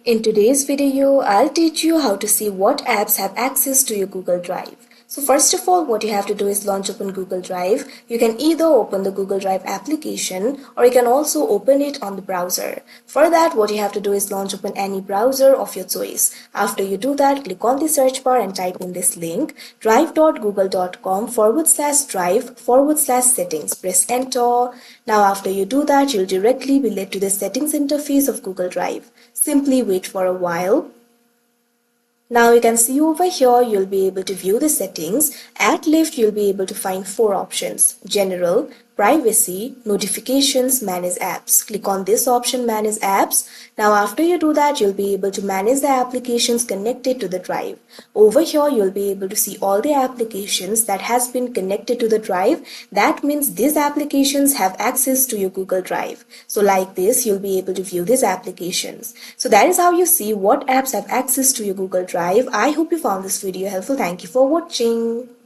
In today's video, I'll teach you how to see what apps have access to your Google Drive. So first of all, what you have to do is launch open Google Drive. You can either open the Google Drive application or you can also open it on the browser. For that, what you have to do is launch open any browser of your choice. After you do that, click on the search bar and type in this link drive.google.com/drive/settings. Press enter. Now after you do that, you'll directly be led to the settings interface of Google Drive. Simply wait for a while. Now you can see over here, you'll be able to view the settings. At left, you'll be able to find 4 options: General, Privacy, Notifications, Manage Apps. Click on this option, Manage Apps. Now after you do that, you'll be able to manage the applications connected to the drive. Over here, you'll be able to see all the applications that has been connected to the drive. That means these applications have access to your Google Drive. So like this, you'll be able to view these applications. So that is how you see what apps have access to your Google Drive. I hope you found this video helpful. Thank you for watching.